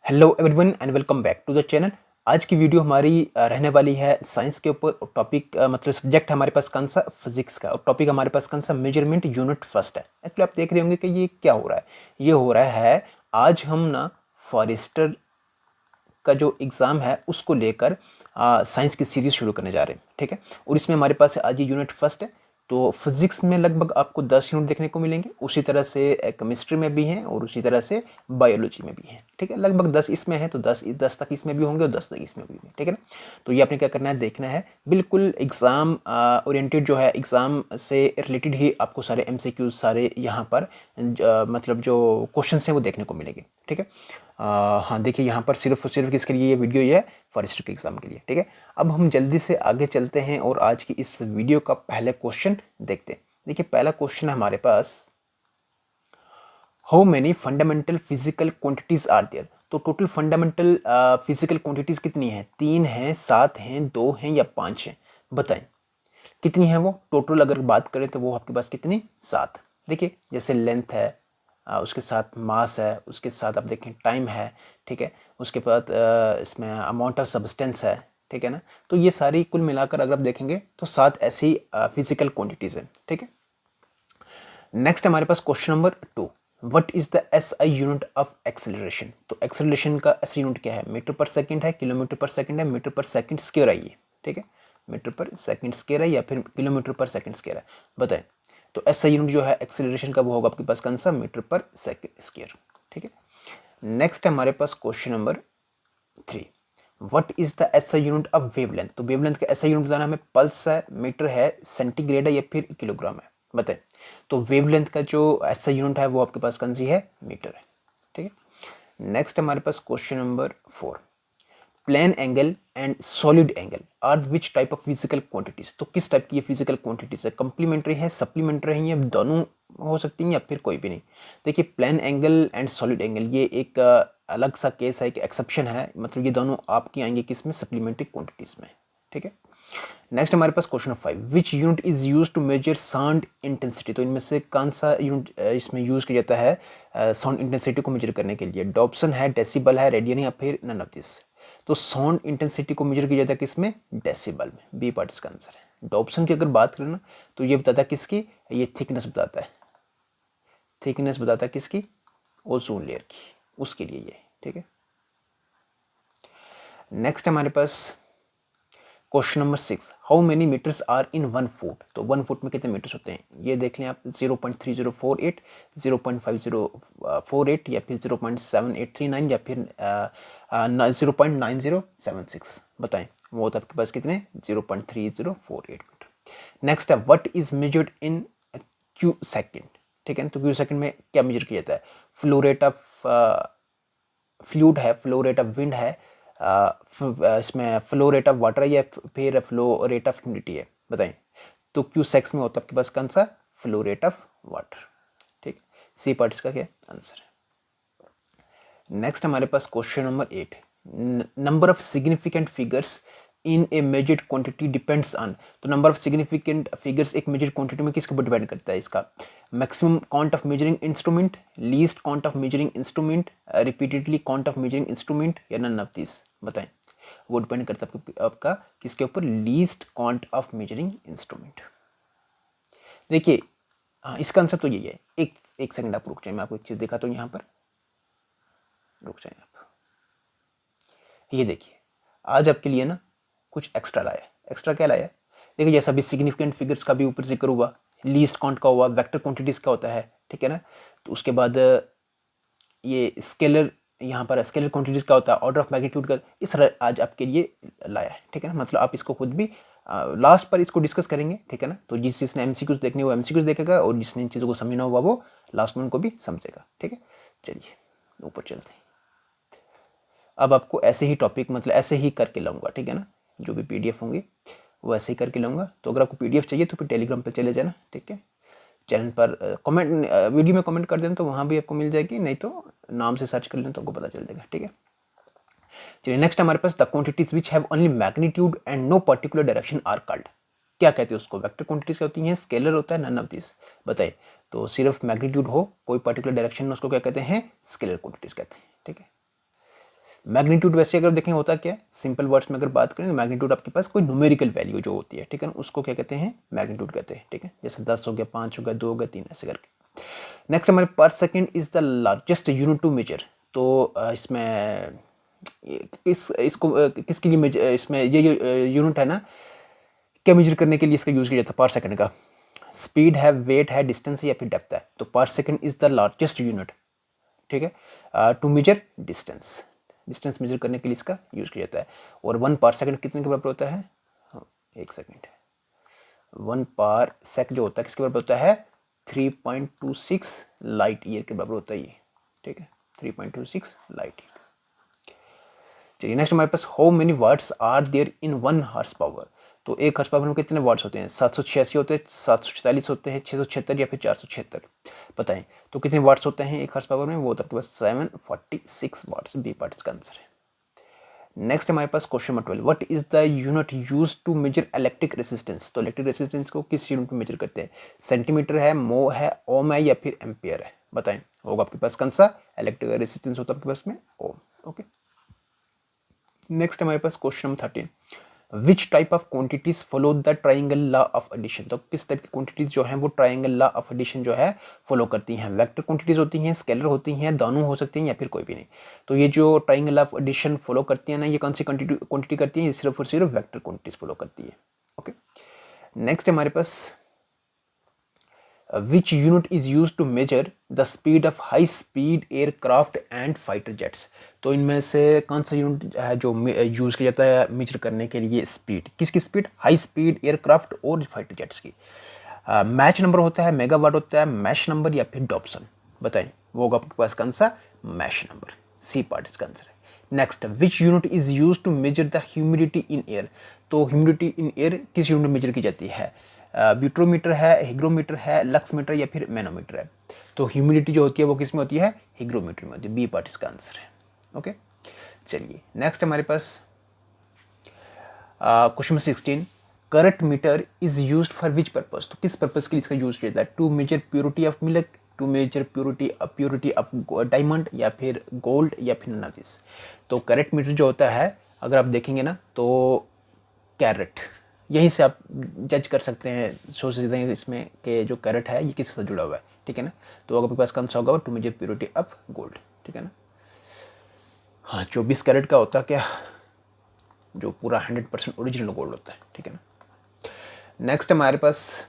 Hello everyone and welcome back to the channel. आज की video हमारी रहने वाली है साइंस के ऊपर। टॉपिक मतलब सब्जेक्ट हमारे पास कौन सा, फिजिक्स का। और टॉपिक हमारे पास कौन सा, मेजरमेंट यूनिट फर्स्ट है। एक्चुअली आप देख रहे होंगे कि ये क्या हो रहा है। ये हो रहा है आज हम ना फॉरेस्टर का जो एग्ज़ाम है उसको लेकर साइंस की सीरीज़ शुरू करने जा रहे हैं, ठीक है। और इसमें हमारे पास आज ये यूनिट फर्स्ट है। तो फिजिक्स में लगभग आपको 10 यूनिट देखने को मिलेंगे, उसी तरह से केमिस्ट्री में भी हैं और उसी तरह से बायोलॉजी में भी हैं, ठीक है। लगभग 10 इसमें है तो 10 तक इसमें भी होंगे और 10 तक इसमें भी होंगे, ठीक है ना। तो ये आपने क्या करना है, देखना है। बिल्कुल एग्ज़ाम ओरिएंटेड जो है, एग्ज़ाम से रिलेटेड ही आपको सारे MCQs सारे यहाँ पर मतलब जो क्वेश्चन हैं वो देखने को मिलेंगे, ठीक है। हाँ देखिए, यहाँ पर सिर्फ किसके लिए ये वीडियो ये है, फॉरेस्टर के एग्ज़ाम के लिए, ठीक है। अब हम जल्दी से आगे चलते हैं और आज की इस वीडियो का पहले क्वेश्चन देखते हैं। देखिए पहला क्वेश्चन है हमारे पास, how many fundamental physical quantities are there. तो टोटल फंडामेंटल फिजिकल क्वांटिटीज कितनी है, 3 हैं, 7 हैं, 2 हैं या 5 हैं, बताएं कितनी है वो। टोटल अगर बात करें तो वो आपके पास कितनी, 7। देखिए जैसे लेंथ है, उसके साथ मास है, उसके साथ आप देखें टाइम है, ठीक है। उसके बाद इसमें अमाउंट ऑफ सब्सटेंस है, ठीक है ना। तो ये सारी कुल मिलाकर अगर आप देखेंगे तो 7 ऐसी फिजिकल क्वांटिटीज़ हैं, ठीक है। नेक्स्ट हमारे पास question number 2, what is the SI unit of acceleration. तो एक्सेलरेशन का SI यूनिट क्या है, मीटर पर सेकंड है, किलोमीटर पर सेकंड है, मीटर पर सेकंड स्क्वायर है ये, ठीक है। मीटर पर सेकंड स्क्वायर है या फिर किलोमीटर पर सेकंड स्क्वायर है, बताएं। तो SI यूनिट जो है एक्सेलरेशन का वो होगा आपके पास कौन सा, मीटर पर सेकंड स्क्वायर, ठीक है। नेक्स्ट हमारे पास question number 3, what is the SI unit of wavelength. तो वेवलेंथ का SI यूनिट बताना हमें, पल्स है, मीटर है, सेंटीग्रेड है या फिर किलोग्राम है, बताएं। तो वेवलेंथ का जो SI यूनिट है वो आपके पास कौन सी है, मीटर है, ठीक है। नेक्स्ट हमारे पास question number 4, plane angle and solid angle are which type of physical quantities. तो किस टाइप की ये फिजिकल क्वांटिटीज है, कंप्लीमेंट्री है, सप्लीमेंट्री है, या दोनों हो सकती हैं या फिर कोई भी नहीं। देखिए plane angle and solid angle ये एक अलग सा केस है, एक एक्सेप्शन है, मतलब ये दोनों आपकी आएंगे किस में, सप्लीमेंट्री क्वांटिटीज में, ठीक है। नेक्स्ट हमारे पास question 5, which unit is use to measure sound intensity. तो इनमें से कौन सा यूनिट इसमें यूज किया जाता है साउंड इंटेंसिटी को मेजर करने के लिए, डॉप्सन है, डेसिबल है, रेडियन या फिर नन ऑफ दिस। तो साउंड इंटेंसिटी को मेजर किया जाता है किसमें, डेसिबल में, बी पार्ट इसका आंसर है। डॉप्सन की अगर बात करें ना तो ये बताता है किसकी, ये थिकनेस बताता है, थिकनेस बताता है किसकी, ओजोन लेयर की, उसके लिए ये, ठीक है। नेक्स्ट हमारे पास question number 6, how many metres are in 1 foot. तो 1 फुट में कितने मीटर्स होते हैं, ये देख लें आप, 0.3048, 0.5048 या फिर 0.7839 या फिर 0.9076, बताएं वो होता है आपके पास कितने, 0.3048 मीटर। नेक्स्ट है, what is measured in Q second, ठीक है। तो क्यू सेकेंड में क्या मेजर किया जाता है, फ्लो रेट ऑफ फ्लूइड है, फ्लो रेट ऑफ विंड है, इसमें फ्लो रेट ऑफ वाटर है या फिर फ्लो रेट ऑफ ह्यूमिडिटी है, बताएं। तो क्यू सेक्स में होता है आपके पास कौन सा, फ्लो रेट ऑफ वाटर, ठीक। सी पार्ट इसका क्या आंसर है। नेक्स्ट हमारे पास question number 8, number of significant figures in a measured quantity depends on. तो नंबर ऑफ सिग्निफिकेंट फिगर्स एक मेजर्ड क्वांटिटी में किसके ऊपर डिपेंड करता है, इसका maximum count of measuring instrument, least count of measuring instrument, repeatedly count of measuring instrument या none of this, बताएं। वो डिपेंड करता है आपका किसके ऊपर, least count of measuring instrument. देखिए इसका आंसर तो यही है। एक सेकंड आप रुक जाए, मैं आपको एक चीज दिखाता हूँ यहाँ पर, रुक जाए आप। ये देखिए आज आपके लिए ना कुछ एक्स्ट्रा लाया है। एक्स्ट्रा क्या लाया है, देखिए जैसा भी सिग्निफिकेंट फिगर्स का भी ऊपर जिक्र हुआ, लीस्ट काउंट का हुआ, वेक्टर क्वांटिटीज का होता है, ठीक है ना। तो उसके बाद ये स्केलर, यहाँ पर स्केलर क्वांटिटीज का होता है, ऑर्डर ऑफ मैग्नीट्यूड का, इस तरह आज आपके लिए लाया है, ठीक है ना। मतलब आप इसको खुद भी लास्ट पर इसको डिस्कस करेंगे, ठीक है ना। तो जिस जिसने MCQs देखने वो MCQs देखेगा और जिसने इन चीज़ों को समझना हुआ वो लास्ट में उनको भी समझेगा, ठीक है। चलिए ऊपर चलते हैं। अब आपको ऐसे ही टॉपिक मतलब ऐसे ही करके लाऊंगा, ठीक है ना। जो भी PDF होंगे वो ऐसे ही करके लाऊंगा। तो अगर आपको PDF चाहिए तो फिर टेलीग्राम पर चले जाना, ठीक है। चैनल पर कमेंट, वीडियो में कमेंट कर देना तो वहाँ भी आपको मिल जाएगी, नहीं तो नाम से सर्च कर लेना तो आपको पता चल जाएगा, ठीक है। चलिए नेक्स्ट हमारे पास, the quantities which have only magnitude and no particular direction are called. क्या कहते हैं उसको, वेक्टर क्वांटिटीज क्या होती हैं, स्केलर होता है, नन ऑफ दिस, बताइए। तो सिर्फ मैग्नीट्यूड हो, कोई पर्टिकुलर डायरेक्शन में, उसको क्या कहते हैं, स्केलर क्वांटिटीज कहते हैं, ठीक है। मैग्नीट्यूड वैसे अगर देखें होता क्या है, सिंपल वर्ड्स में अगर बात करें तो मैग्नीट्यूड आपके पास कोई न्यूमेरिकल वैल्यू जो होती है, ठीक है ना, उसको क्या कहते हैं, मैग्नीट्यूड कहते हैं, ठीक है। जैसे 10 हो गया, 5 हो गया, 2 हो गया, 3, ऐसे करके। नेक्स्ट हमारे पर second is the largest unit to measure. तो इसमें किसके लिए इसमें ये जो यूनिट है ना, क्या मेजर करने के लिए इसका यूज किया जाता है पर सेकंड का? स्पीड है, वेट है, डिस्टेंस है या फिर डेप्थ है। तो पर second is the largest unit, ठीक है, to measure distance. Distance measure करने के लिए इसका यूज किया जाता है। और 1 पर सेकंड कितने के बराबर होता है? 1 सेकंड। 1 पर सेक जो होता है किसके बराबर होता है? 3.26 लाइट ईयर के बराबर होता है ये, ठीक है, 3.26 लाइट ईयर। चलिए नेक्स्ट हमारे पास how many watts are there in 1 horse power. तो 1 हॉर्स पावर में कितने वाट्स होते हैं? 786 होते हैं, 744 होते हैं, 676 या फिर 476, बताएं। तो कितने वाट्स होते हैं 1 हॉर्स पावर में? वो तो आपके पास 746 वाट्स। बी पार्ट इसका आंसर है। नेक्स्ट हमारे पास question number 12, what is the unit use to measure electric resistance. तो इलेक्ट्रिक रेजिस्टेंस को किस यूनिट में मेजर करते हैं? सेंटीमीटर है, मो है, ओम है या फिर एम्पियर है, बताएं। होगा आपके पास कौन सा इलेक्ट्रिक रेजिस्टेंस होता है आपके पास में? ओम। ओके। नेक्स्ट हमारे पास question number 13, which type of quantities follow the triangle law of addition. तो किस टाइप की क्वांटिटीज जो हैं वो ट्राइंगल लॉ ऑफ एडिशन जो है फॉलो करती हैं? वेक्टर क्वांटिटीज होती हैं, स्केलर होती हैं, दोनों हो सकती हैं या फिर कोई भी नहीं। तो ये जो triangle law of addition follow करती है ना, ये कौन सी क्वांटिटी करती है? ये सिर्फ और सिर्फ वेक्टर क्वांटिटीज फॉलो करती है। ओके। नेक्स्ट हमारे पास which unit is used to measure the speed of high speed aircraft and fighter jets। तो इनमें से कौन सा यूनिट है जो यूज किया जाता है मेजर करने के लिए स्पीड? किसकी स्पीड? हाई स्पीड एयरक्राफ्ट और फाइटर जेट्स की। मैच नंबर होता है, मेगावाट होता है, मैश नंबर या फिर डॉप्सन, बताएं। वो होगा आपके पास कौन सा? मैश नंबर। सी पार्ट इसका आंसर है। Next, which unit is use to measure the humidity in air. तो ह्यूमिडिटी इन एयर किस यूनिट में मेजर की जाती है? ब्यूट्रोमीटर है, हिग्रोमीटर है, लक्समीटर या फिर मैनोमीटर है। तो ह्यूमिडिटी जो होती है वो किस में होती है? हिग्रोमीटर में होती है। बी पार्ट इसका आंसर है। ओके। चलिए नेक्स्ट हमारे पास question 16, current meter is used for which purpose. तो किस पर्पस के लिए इसका यूज किया जाता है? To measure purity of milk, to measure purity of diamond या फिर गोल्ड या फिर नन ऑफ दिस। तो करंट मीटर जो होता है अगर आप देखेंगे ना तो कैरेट, यहीं से आप जज कर सकते हैं, सोच सकते हैं इसमें कि जो कैरेट है ये किसके साथ जुड़ा हुआ है, ठीक है ना। तो आपके पास कौन सा होगा? To measure purity of gold, ठीक है ना। हाँ, 24 कैरेट का होता है क्या, जो पूरा 100% ओरिजिनल गोल्ड होता है, ठीक है ना। नेक्स्ट हमारे पास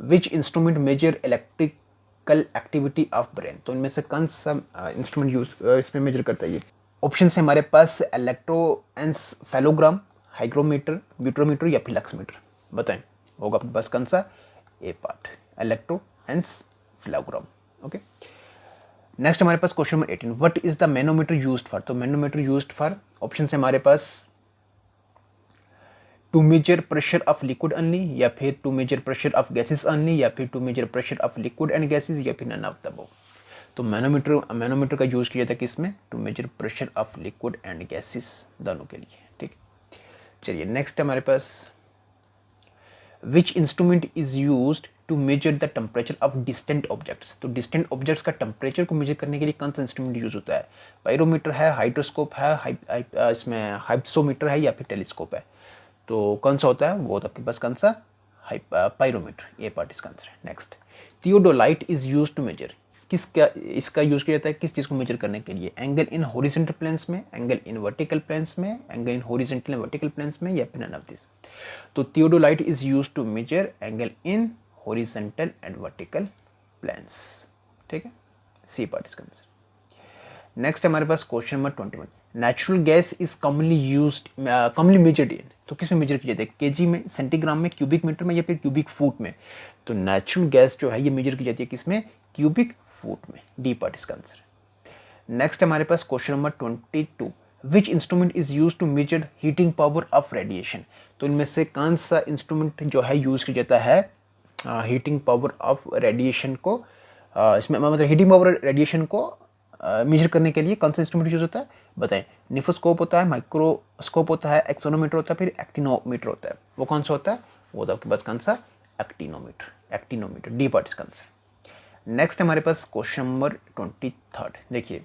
which instrument measure electrical activity of brain. तो इनमें से कौन सा इंस्ट्रूमेंट यूज इसमें मेजर करता है? ये ऑप्शन है हमारे पास इलेक्ट्रोएन्सेफेलोग्राम, हाइग्रोमीटर, ब्यूट्रोमीटर या फिर लक्समीटर, बताएं। होगा आपके पास कौन सा? A part, electroencephalogram. Okay. Next हमारे पास question number 18, what is the manometer used for. तो मैनोमीटर यूज्ड फॉर ऑप्शन है हमारे पास to measure pressure of liquid only या फिर to measure pressure of gases only या फिर to measure pressure of liquid and gases या फिर नन ऑफ द अबव। तो मैनोमीटर का यूज किया था किसमें? To measure pressure of liquid and gases, दोनों के लिए, ठीक। चलिए नेक्स्ट हमारे पास which instrument is used to measure the temperature of distant objects. तो डिस्टेंट ऑब्जेक्ट्स का टेम्परेचर को मेजर करने के लिए कौन सा इंस्ट्रूमेंट यूज होता है? पायरोमीटर है, हाइड्रोस्कोप है, इसमें हाइप्सोमीटर है या फिर टेलीस्कोप है। तो कौन सा होता है? वो तो आपके पास कौन सा? पायरोमीटर। ए पार्ट इसका आंसर है। Next, theodolite is use to measure. इसका यूज किया जाता है किस चीज़ को मेजर करने के लिए? एंगल इन हॉरिजॉन्टल प्लेन्स में, एंगल इन वर्टिकल प्लेन्स में, angle in horizontal and vertical planes में या फिर नन ऑफ दिस। तो theodolite is use to measure angle in horizontal and vertical planes, ठीक है। सी पार्ट इसका आंसर। नेक्स्ट हमारे पास question number 21, natural gas is commonly measured in. तो किस में मेजर किया जाता है? केजी में, सेंटीग्राम में, क्यूबिक मीटर में या फिर क्यूबिक फुट में। तो नेचुरल गैस जो है ये मेजर की जाती है किसमें? क्यूबिक फुट में। डी पार्ट इसका आंसर है। नेक्स्ट हमारे पास question number 22, which instrument is use to measure heating power of radiation. तो इनमें से कौन सा इंस्ट्रूमेंट जो है यूज किया जाता है हीटिंग पावर ऑफ रेडिएशन को, इसमें मतलब हीटिंग पावर रेडिएशन को मेजर करने के लिए कौन सा इंस्ट्रूमेंट यूज होता है? बताएं। निफोस्कोप होता है, माइक्रोस्कोप होता है, एक्सोनोमीटर होता है, फिर एक्टिनोमीटर होता है। वो कौन सा होता है? वो तो आपके पास कौन सा? एक्टिनोमीटर। डी पार्ट इसका आंसर। नेक्स्ट हमारे पास क्वेश्चन नंबर 23, देखिए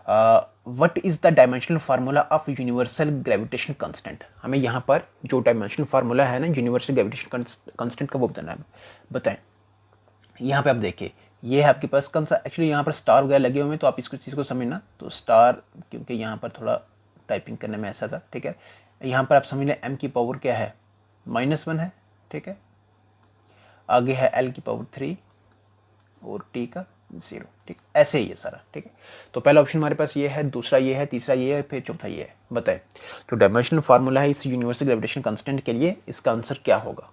what is the dimensional formula of universal gravitation constant. हमें यहाँ पर जो डायमेंशनल फार्मूला है ना यूनिवर्सल ग्रेविटेशन कांस्टेंट का वो बताना है। बताएं, यहाँ पे आप देखिए ये है आपके पास कौन सा, एक्चुअली यहाँ पर स्टार वगैरह लगे हुए हैं तो आप इसको चीज़ को समझना, तो स्टार क्योंकि यहाँ पर थोड़ा टाइपिंग करने में ऐसा था, ठीक है। यहाँ पर आप समझ लें m की पावर क्या है -1 है, ठीक है। आगे है l की पावर 3 और t का 0, ठीक, ऐसे ही है सारा, ठीक है। तो पहला ऑप्शन हमारे पास ये है, दूसरा ये है, तीसरा ये है, फिर चौथा ये है। बताएं जो डायमेंशनल फार्मूला है इस यूनिवर्सल ग्रेविटेशन कांस्टेंट के लिए, इसका आंसर क्या होगा।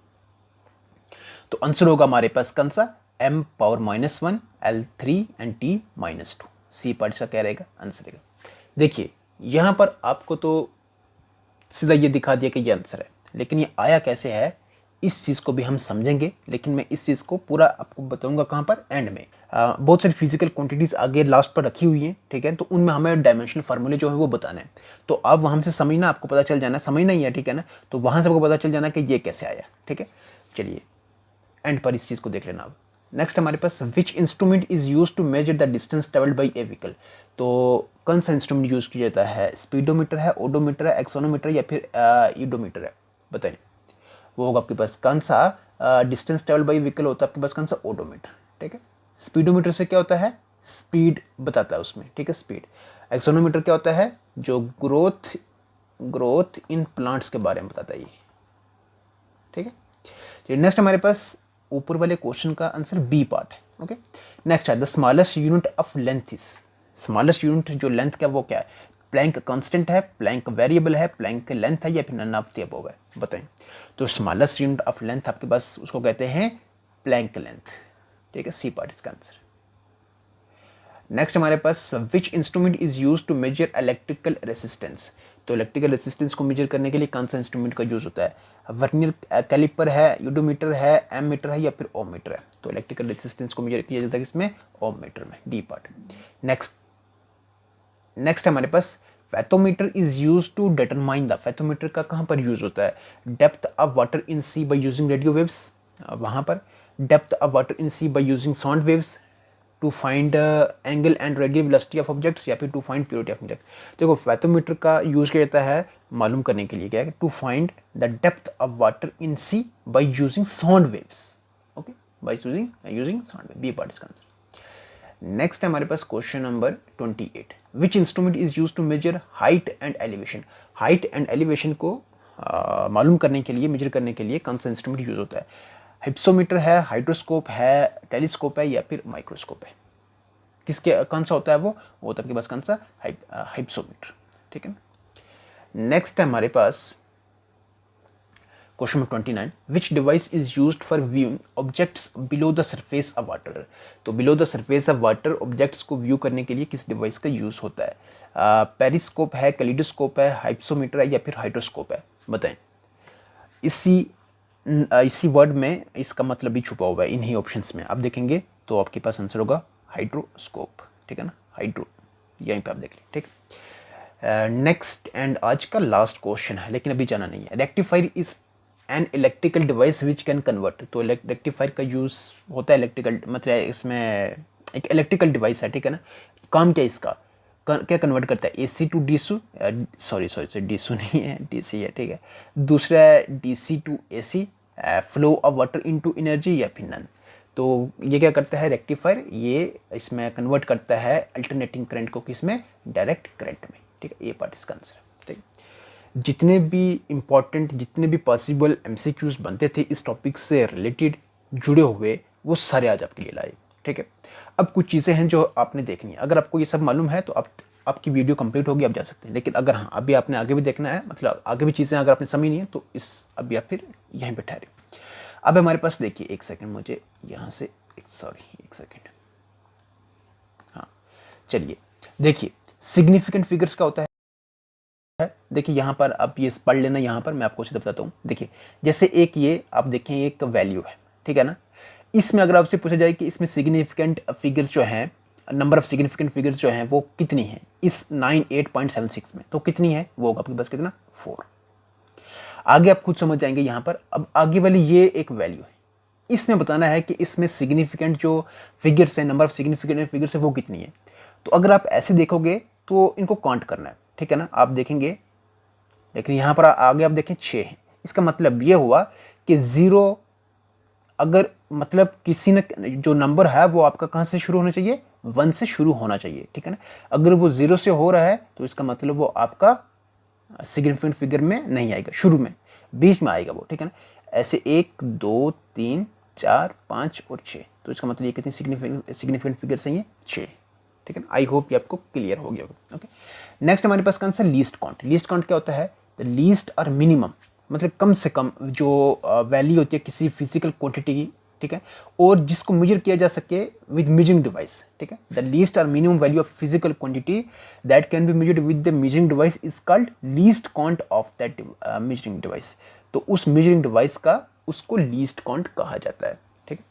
तो आंसर होगा हमारे पास कौन सा, m power -1 l3 and t -2। C part का क्या रहेगा, आंसर रहेगा। देखिए यहाँ पर आपको तो सीधा ये दिखा दिया कि ये आंसर है, लेकिन ये आया कैसे है इस चीज़ को भी हम समझेंगे, लेकिन मैं इस चीज़ को पूरा आपको बताऊंगा कहाँ पर, एंड में। बहुत सारी फिजिकल क्वांटिटीज़ आगे लास्ट पर रखी हुई हैं, ठीक है, तो उनमें हमें डायमेंशनल फार्मूले जो है वो बताना है। तो आप वहाँ से समझना, आपको पता चल जाना, समझना ही है, ठीक है ना, तो वहाँ से आपको पता चल जाना कि ये कैसे आया, ठीक है। चलिए एंड पर इस चीज़ को देख लेना अब। नेक्स्ट हमारे पास which instrument is use to measure the distance travelled by a vehicle. तो कौन सा इंस्ट्रूमेंट यूज़ किया जाता है, स्पीडोमीटर है, ओडोमीटर है, एक्सोनोमीटर या फिर ईडोमीटर है। बताइए वो होगा आपके पास कौन सा डिस्टेंस ट्रेवल बाई व्हीकल होता है आपके पास कौन सा, ओडोमीटर, ठीक है। स्पीडोमीटर से क्या होता है, स्पीड बताता है उसमें, ठीक है, स्पीड। एक्सोनोमीटर क्या होता है, जो ग्रोथ इन प्लांट्स के बारे में बताता है ये, ठीक है। नेक्स्ट हमारे पास ऊपर वाले क्वेश्चन का आंसर बी पार्ट है, ओके। नेक्स्ट है the smallest unit of length is. Smallest unit जो लेंथ का वो क्या है, प्लैंक कांस्टेंट है, प्लैंक वेरिएबल है, प्लैंक लेंथ है या फिर नन ऑफ द अबव है। बताएं तो स्मॉलेस्ट यूनिट ऑफ लेंथ आपके पास उसको कहते हैं प्लैंक लेंथ, ठीक है, सी पार्ट इसका आंसर। नेक्स्ट हमारे पास which instrument is use to measure electrical resistance. तो इलेक्ट्रिकल रेसिस्टेंस को मेजर करने के लिए कौन सा इंस्ट्रूमेंट का यूज होता है, वर्नियर कैलिपर है, यूडोमीटर है, एम मीटर है या फिर ओम मीटर है। तो इलेक्ट्रिकल रेसिस्टेंस को मेजर किया जाता है इसमें ओम मीटर में, डी पार्ट। नेक्स्ट हमारे पास fathometer is use to determine the. Fathometer का कहाँ पर यूज होता है, depth of water in sea by using radio waves, वहाँ पर depth of water in sea by using sound waves, to find angle and radial velocity of objects या फिर to find purity of object. देखो fathometer का use किया जाता है मालूम करने के लिए, क्या है, to find the depth of water in sea by using sound waves, okay, by using sound wave, B part इसका आंसर। नेक्स्ट है हमारे पास question number 28, which instrument is use to measure height and elevation. Height and elevation को मालूम करने के लिए, major करने के लिए कौन सा इंस्ट्रूमेंट यूज होता है, हिप्सोमीटर है, हाइड्रोस्कोप है, टेलीस्कोप है या फिर माइक्रोस्कोप है। किसके कौन सा होता है वो होता है आपके पास कौन सा, हिप्सोमीटर, ठीक है। नेक्स्ट है हमारे पास question number 29, which device is used for viewing objects below the surface of water. तो below the surface of water objects को व्यू करने के लिए किस डिवाइस का यूज होता है, पेरिस्कोप है, कैलिडोस्कोप है, हाइप्सोमीटर है या फिर हाइड्रोस्कोप है। बताएं इसी वर्ड में इसका मतलब भी छुपा हुआ है इन्हीं ऑप्शंस में, आप देखेंगे तो आपके पास आंसर होगा हाइड्रोस्कोप, ठीक है ना, हाइड्रो यहीं पे आप देख लें, ठीक। नेक्स्ट एंड आज का लास्ट क्वेश्चन है, लेकिन अभी जाना नहीं है। Rectifier is an electrical device which can convert. तो रेक्टिफायर का यूज़ होता है इलेक्ट्रिकल, मतलब इसमें एक इलेक्ट्रिकल डिवाइस है, ठीक है ना। काम क्या इसका, क्या कन्वर्ट करता है, AC टू डीसू, सॉरी डीसू नहीं है, DC है, ठीक है। दूसरा है DC to AC, flow of water into energy या फिर नन। तो ये क्या करता है रेक्टिफायर, ये इसमें कन्वर्ट करता है अल्टरनेटिंग करंट को किसमें, डायरेक्ट करंट में, ठीक है। ये पार्ट इसका आंसर है, ठीक। जितने भी इंपॉर्टेंट, जितने भी पॉसिबल MCQs बनते थे इस टॉपिक से रिलेटेड जुड़े हुए, वो सारे आज आपके लिए लाए, ठीक है। अब कुछ चीज़ें हैं जो आपने देखनी है, अगर आपको ये सब मालूम है तो आपकी वीडियो कंप्लीट होगी, आप जा सकते हैं। लेकिन अगर हाँ अभी आपने आगे भी देखना है, मतलब आगे भी चीज़ें अगर आपने समझी नहीं है तो अभी आप फिर यहीं पर ठहरे। अब हमारे पास देखिए, एक सेकेंड मुझे यहाँ से एक सेकेंड, हाँ चलिए देखिए, सिग्निफिकेंट फिगर्स का होता है। देखिए यहाँ पर आप ये पढ़ लेना, यहाँ पर मैं आपको सीधा बताता हूँ। देखिए जैसे एक ये आप देखें एक वैल्यू है, ठीक है ना, इसमें अगर आपसे पूछा जाए कि इसमें सिग्निफिकेंट फिगर्स जो हैं, नंबर ऑफ सिग्निफिकेंट फिगर्स जो हैं वो कितनी है इस 98.76 में, तो कितनी है वो होगा आपके पास कितना, 4। आगे आप खुद समझ जाएंगे यहाँ पर। अब आगे वाली ये एक वैल्यू है, इसमें बताना है कि इसमें सिग्निफिकेंट जो फिगर्स है, नंबर ऑफ सिग्निफिकेंट फिगर्स है वो कितनी है। तो अगर आप ऐसे देखोगे तो इनको काउंट करना है, ठीक है ना। आप देखेंगे, लेकिन यहाँ पर आगे आप देखें 6 है। इसका मतलब ये हुआ कि 0 अगर मतलब किसी ने जो नंबर है वो आपका कहाँ से शुरू होना चाहिए, 1 से शुरू होना चाहिए, ठीक है ना। अगर वो 0 से हो रहा है तो इसका मतलब वो आपका सिग्निफिकेंट फिगर में नहीं आएगा, शुरू में, बीच में आएगा वो, ठीक है ना। ऐसे 1 2 3 4 5 और 6, तो इसका मतलब ये कितनी सिग्निफिकेंट फिगर से ये 6, ठीक है ना। आई होप ये आपको क्लियर हो गया होगा। ओके, नेक्स्ट हमारे पास कौन सा, लीस्ट काउंट। लीस्ट काउंट क्या होता है, द लीस्ट और मिनिमम, मतलब कम से कम जो वैल्यू होती है किसी फिजिकल क्वांटिटी की, ठीक है, और जिसको मेजर किया जा सके विद मेजरिंग डिवाइस, ठीक है। द लीस्ट और minimum value of physical quantity that can be measured with the measuring device is called least count of that measuring device. तो उस मेजरिंग डिवाइस का उसको लीस्ट काउंट कहा जाता है, ठीक है।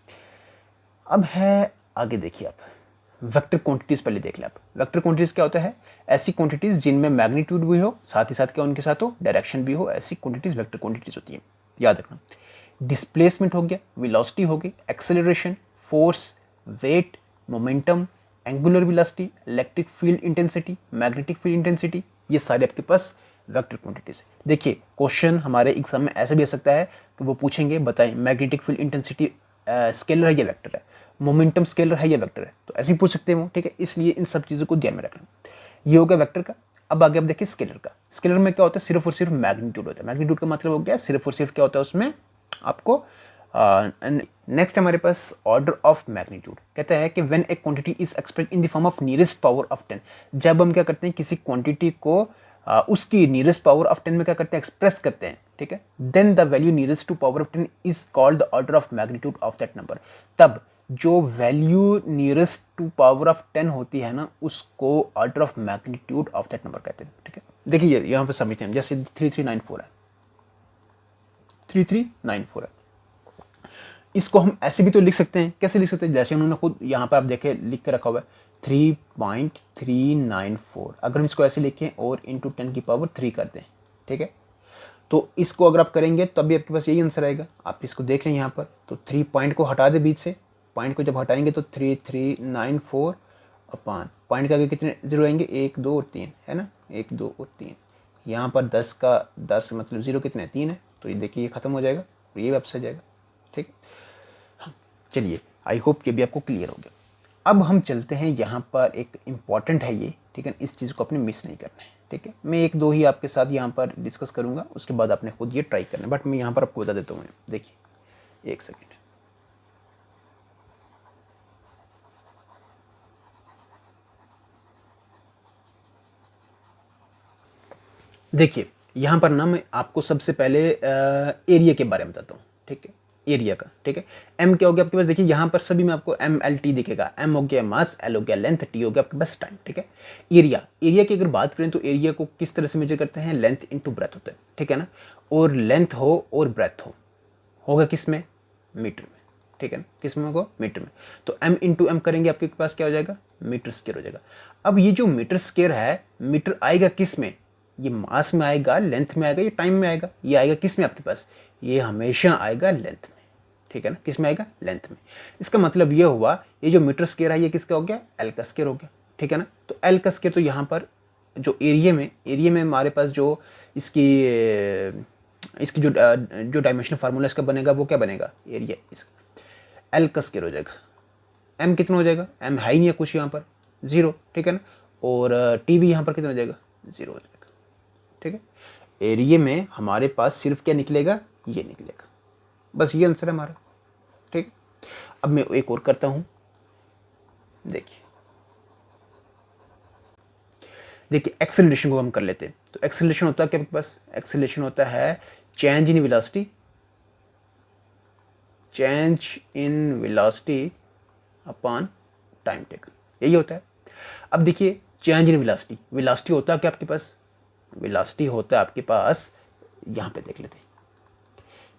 अब है आगे देखिए आप वेक्टर क्वांटिटीज पहले देख लें आप। वेक्टर क्वांटिटीज क्या होता है, ऐसी क्वांटिटीज जिनमें मैग्नीट्यूड भी हो, साथ ही साथ क्या उनके साथ हो, डायरेक्शन भी हो, ऐसी क्वांटिटीज वेक्टर क्वांटिटीज होती हैं, याद रखना। डिस्प्लेसमेंट हो गया, वेलोसिटी हो गई, acceleration, force, weight, momentum, angular velocity, electric field intensity, magnetic field intensity, ये सारे आपके पास वेक्टर क्वांटिटीज है। देखिए क्वेश्चन हमारे एग्जाम में ऐसा भी आ सकता है कि वो पूछेंगे बताएं मैग्नेटिक फील्ड इंटेंसिटी स्केलर है या वेक्टर है, मोमेंटम स्केलर है या वेक्टर है, तो ऐसे ही पूछ सकते हैं वो, ठीक है। इसलिए इन सब चीज़ों को ध्यान में रखना। ये हो गया वेक्टर का। अब आगे आप देखिए स्केलर का। स्केलर में क्या होता है, सिर्फ और सिर्फ मैग्नीट्यूड होता है। मैग्नीट्यूड का मतलब हो गया सिर्फ और सिर्फ क्या होता है उसमें आपको। नेक्स्ट हमारे पास ऑर्डर ऑफ मैग्नीट्यूड कहता है कि when A quantity is express in the form of nearest power of 10, जब हम क्या करते हैं किसी क्वांटिटी को उसकी नियरेस्ट पावर ऑफ 10 में क्या करते हैं, एक्सप्रेस करते हैं, ठीक है, then the value nearest to power of 10 is called the order of magnitude of that number. तब जो value nearest to power of 10 होती है ना, उसको order of magnitude of that number कहते हैं, ठीक है। देखिए यहाँ पर समझते हैं, जैसे 3394 है, 3394 है, इसको हम ऐसे भी तो लिख सकते हैं। कैसे लिख सकते हैं, जैसे उन्होंने खुद यहाँ पर आप देखें लिख के रखा हुआ है 3.394। अगर हम इसको ऐसे लिखें और इंटू 10 की पावर 3 कर दें, ठीक है, तो इसको अगर आप करेंगे तब भी आपके पास यही आंसर आएगा। आप इसको देख लें यहाँ पर, तो 3 पॉइंट को हटा दे बीच से, पॉइंट को जब हटाएंगे तो 3394 अपान पॉइंट के आगे कितने जीरो आएंगे, 1 2 और 3 है ना, 1 2 और 3। यहाँ पर 10 का 10 मतलब जीरो कितने 3 है, तो ये देखिए ये खत्म हो जाएगा, ये वापस आ जाएगा, ठीक। हाँ चलिए, आई होप ये भी आपको क्लियर हो गया। अब हम चलते हैं यहाँ पर, एक इम्पॉर्टेंट है ये, ठीक है, इस चीज़ को आपने मिस नहीं करना है, ठीक है। मैं 1 2 ही आपके साथ यहाँ पर डिस्कस करूँगा, उसके बाद आपने खुद ये ट्राई करना है, बट मैं यहाँ पर आपको बता देता हूँ। देखिए 1 सेकेंड, देखिए यहाँ पर ना मैं आपको सबसे पहले एरिया के बारे में बताता हूँ, ठीक है, एरिया का, ठीक है। एम क्या हो गया आपके पास, देखिए यहाँ पर सभी में आपको MLT दिखेगा। एम हो गया मास, एल हो गया लेंथ, टी हो गया आपके पास टाइम, ठीक है। एरिया की अगर बात करें तो एरिया को किस तरह से मेजर करते हैं, लेंथ इंटू ब्रेथ होता है, ठीक है ना। और लेंथ हो और ब्रेथ होगा किस में, मीटर में, ठीक है ना, किस में होगा, मीटर में। तो M इंटू एम करेंगे आपके पास क्या हो जाएगा, मीटर स्क्वायर हो जाएगा। अब ये जो मीटर स्क्वायर है, मीटर आएगा किस में, ये मास में आएगा, लेंथ में आएगा, ये टाइम में आएगा, ये आएगा किस में आपके पास, ये हमेशा आएगा लेंथ में, ठीक है ना, किस में आएगा, लेंथ में। इसका मतलब ये हुआ ये जो मीटर स्क्वायर है ये किसका हो गया, एल का स्क्वायर हो गया, ठीक है ना। तो एल का स्क्वायर, तो यहाँ पर जो एरिया में हमारे पास जो इसकी जो डायमेंशनल फार्मूला इसका बनेगा वो क्या बनेगा, एरिया इसका एल का स्क्वायर हो जाएगा। एम कितना हो जाएगा, एम है ही नहीं है कुछ यहाँ पर, 0, ठीक है ना। और टी भी यहाँ पर कितना हो जाएगा, 0 हो जाएगा, ठीक है। एरिया में हमारे पास सिर्फ क्या निकलेगा, ये निकलेगा, बस ये आंसर है हमारा, ठीक। अब मैं एक और करता हूं, देखिए एक्सेलरेशन को हम कर लेते हैं। तो एक्सेलरेशन होता है क्या आपके पास, एक्सेलरेशन होता है change in velocity upon time taken, यही होता है। अब देखिए चेंज इन वेलोसिटी होता है क्या आपके पास, वेलोसिटी होता है आपके पास, यहां पे देख लेते हैं,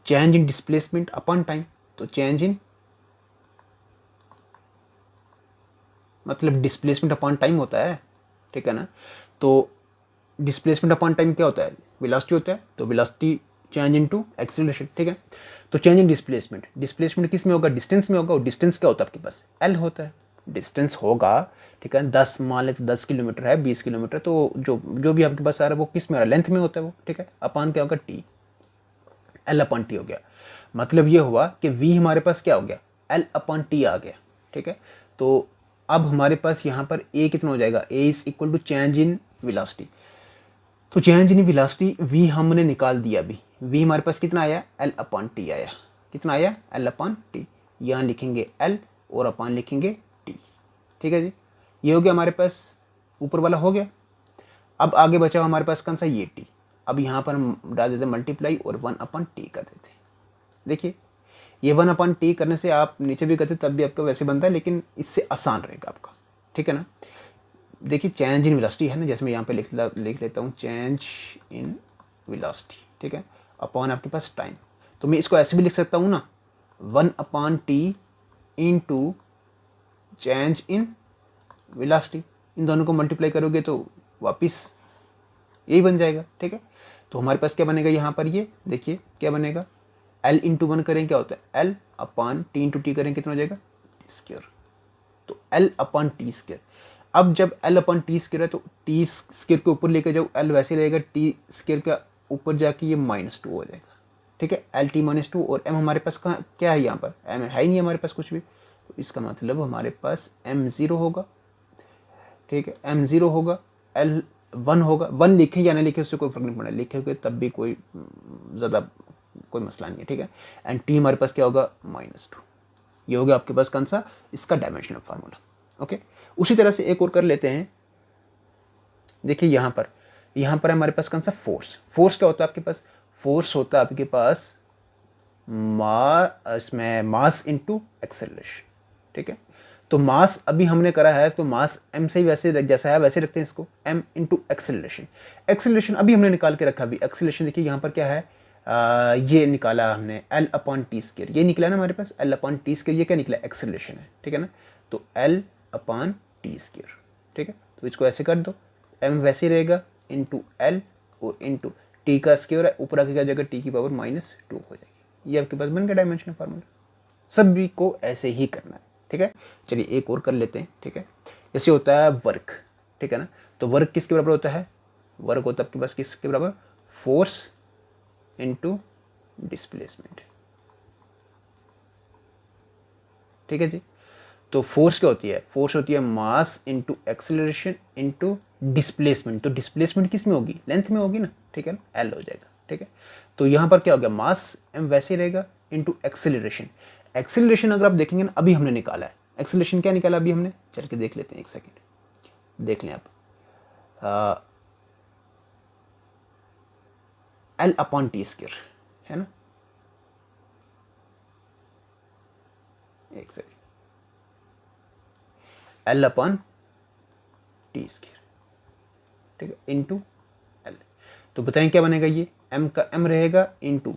change in displacement upon time. तो चेंज इन मतलब डिस्प्लेसमेंट अपॉन टाइम होता है, ठीक है ना। तो डिस्प्लेसमेंट अपॉन टाइम क्या होता है, वेलोसिटी होता है, तो वेलोसिटी चेंज इनटू एक्सेलरेशन, ठीक है। तो चेंज इन डिस्प्लेसमेंट किस में होगा, डिस्टेंस में होगा, और डिस्टेंस क्या होता है आपके पास, एल होता है, डिस्टेंस होगा, ठीक है। 10 मान लेते 10 किलोमीटर है, 20 किलोमीटर, तो जो भी आपके पास आ रहा है वो किस में आ रहा है, लेंथ में होता है वो, ठीक है। अपान क्या होगा, टी, एल अपन टी हो गया। मतलब ये हुआ कि वी हमारे पास क्या हो गया, एल अपन टी आ गया, ठीक है। तो अब हमारे पास यहाँ पर ए कितना हो जाएगा, a is equal to change in velocity. तो चेंज इन वेलोसिटी वी हमने निकाल दिया अभी, वी हमारे पास कितना आया, एल अपन टी आया, कितना आया, एल अपन टी। यहाँ लिखेंगे एल और अपन लिखेंगे टी, ठीक है जी। ये हो गया हमारे पास, ऊपर वाला हो गया। अब आगे बचा हमारे पास कौन सा, ये टी। अब यहाँ पर हम डाल देते मल्टीप्लाई और 1 अपन टी कर देते। देखिए ये 1 अपन टी करने से आप नीचे भी करते तब भी आपका वैसे बनता है, लेकिन इससे आसान रहेगा आपका, ठीक है ना। देखिए चेंज इन वेलोसिटी है ना, जैसे मैं यहाँ पे लिख लेता हूँ चेंज इन वेलोसिटी, ठीक है, अपॉन आपके पास टाइम। तो मैं इसको ऐसे भी लिख सकता हूँ ना, 1 upon t into change in velocity. इन दोनों को मल्टीप्लाई करोगे तो वापिस यही बन जाएगा, ठीक है। तो हमारे पास क्या बनेगा यहाँ पर, ये देखिए क्या बनेगा, L इंटू 1 करें क्या होता है, L अपान टी इंटू टी करें कितना हो जाएगा, टी स्क्वायर। तो L अपान टी स्क्वायर। अब जब L अपान टी स्क्वायर है तो टी स्क्वायर के ऊपर लेकर जाओ, L वैसे रहेगा, टी स्क्वायर का ऊपर जाके ये -2 हो जाएगा, ठीक है। L t -2 और M हमारे पास कहाँ क्या है, यहाँ पर M है ही नहीं हमारे पास कुछ भी, तो इसका मतलब हमारे पास M0 होगा, ठीक है, M0 होगा, L 1 होगा। 1 लिखें या ना लिखें उससे कोई फर्क नहीं पड़ा, लिखेंगे तब भी कोई ज़्यादा कोई मसला नहीं है, ठीक है। एंड टी हमारे पास क्या होगा, -2। ये हो गया आपके पास कौन सा, इसका डायमेंशनल फार्मूला, ओके। उसी तरह से एक और कर लेते हैं। देखिए यहाँ पर हमारे पास कौन सा, फोर्स क्या होता है आपके पास, फोर्स होता है आपके पास इसमें मास इंटू एक्सेलरेशन, ठीक है। तो मास अभी हमने करा है तो मास m से ही वैसे जैसा है वैसे रखते हैं इसको, m इंटू एक्सेलरेशन अभी हमने निकाल के रखा। अभी एक्सेलरेशन देखिए यहाँ पर क्या है, ये निकाला हमने L अपन टी स्क्वायर, ये निकला ना हमारे पास L अपन टी स्क्वायर, ये क्या निकला, एक्सेलरेशन है, ठीक है ना। तो L अपन टी स्क्वायर, ठीक है। तो इसको ऐसे कर दो, m वैसे रहेगा इंटू L और इंटू टी का स्क्वायर है, ऊपर आके क्या जाएगा, टी की पावर -2 हो जाएगी। ये आपके पास बन गया डायमेंशनल फार्मूला। सभी को ऐसे ही करना है, ठीक है। चलिए एक और कर लेते हैं, ठीक है। जैसे होता है वर्क, ठीक है ना। तो वर्क किसके बराबर होता है, वर्क होता है आपके पास किसके बराबर, फोर्स इंटू डिस्प्लेसमेंट, ठीक है जी। तो फोर्स क्या होती है, फोर्स होती है mass into acceleration into displacement. तो डिस्प्लेसमेंट किस में होगी, लेंथ में होगी ना, ठीक है ना, एल हो जाएगा, ठीक है। तो यहाँ पर क्या हो गया, मास एम वैसे रहेगा इंटू एक्सेलरेशन। एक्सेलरेशन अगर आप देखेंगे ना, अभी हमने निकाला है एक्सेलरेशन, क्या निकाला अभी हमने, चल के देख लेते हैं, एक सेकेंड देख लें आप, एल अपॉन टी स्क्वायर है ना, एक second, L upon T square, ठीक है, इंटू एल। तो बताएं क्या बनेगा, ये m का m रहेगा इंटू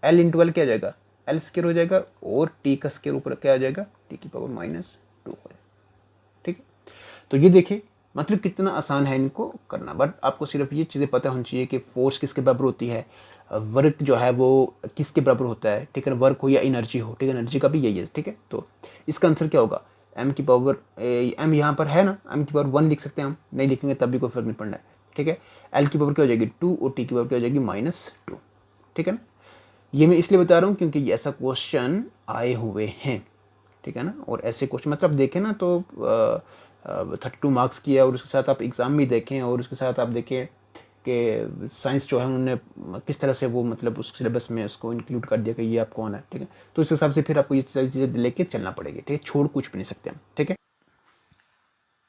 एल इंटू एल क्या हो जाएगा, एल स्क्वायर हो जाएगा, और टी का स्क्वायर ऊपर क्या आ जाएगा, टी की पावर -2 हो जाएगा, ठीक है। तो ये देखिए मतलब कितना आसान है इनको करना, बट आपको सिर्फ ये चीज़ें पता होनी चाहिए कि फोर्स किसके बराबर होती है, वर्क जो है वो किसके बराबर होता है, ठीक है, वर्क हो या एनर्जी हो, ठीक है, एनर्जी का भी यही है, ठीक है। तो इसका आंसर क्या होगा, m की पावर m यहाँ पर है ना, m की पावर 1 लिख सकते हैं हम, नहीं लिखेंगे तब भी कोई फर्क नहीं पड़ना है, ठीक है। l की पावर क्या हो जाएगी 2 और t की पावर क्या हो जाएगी -2, ठीक है ना। ये मैं इसलिए बता रहा हूँ क्योंकि ऐसा क्वेश्चन आए हुए हैं, ठीक है ना। और ऐसे क्वेश्चन मतलब देखें ना तो 32 मार्क्स की है, और उसके साथ आप एग्ज़ाम भी देखें, और उसके साथ आप देखें कि साइंस जो है उन्होंने किस तरह से वो मतलब उस सिलेबस में उसको इंक्लूड कर दिया कि ये आपको आना है, ठीक है। तो इस हिसाब से फिर आपको ये सारी चीज़ें लेके चलना पड़ेगी, ठीक है, छोड़ कुछ भी नहीं सकते हम, ठीक है।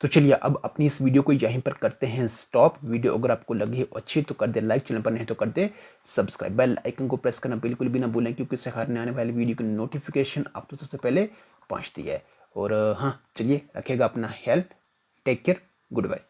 तो चलिए अब अपनी इस वीडियो को यहीं पर करते हैं स्टॉप। वीडियो अगर आपको लगी है अच्छी तो कर दे लाइक, चैनल पर नहीं तो कर दे सब्सक्राइब, बेल आइकन को प्रेस करना बिल्कुल भी ना भूलें, क्योंकि इससे हर आने वाली वीडियो की नोटिफिकेशन आप तो सबसे पहले पहुंचती है। और हाँ चलिए रखिएगा अपना health, take care, good bye.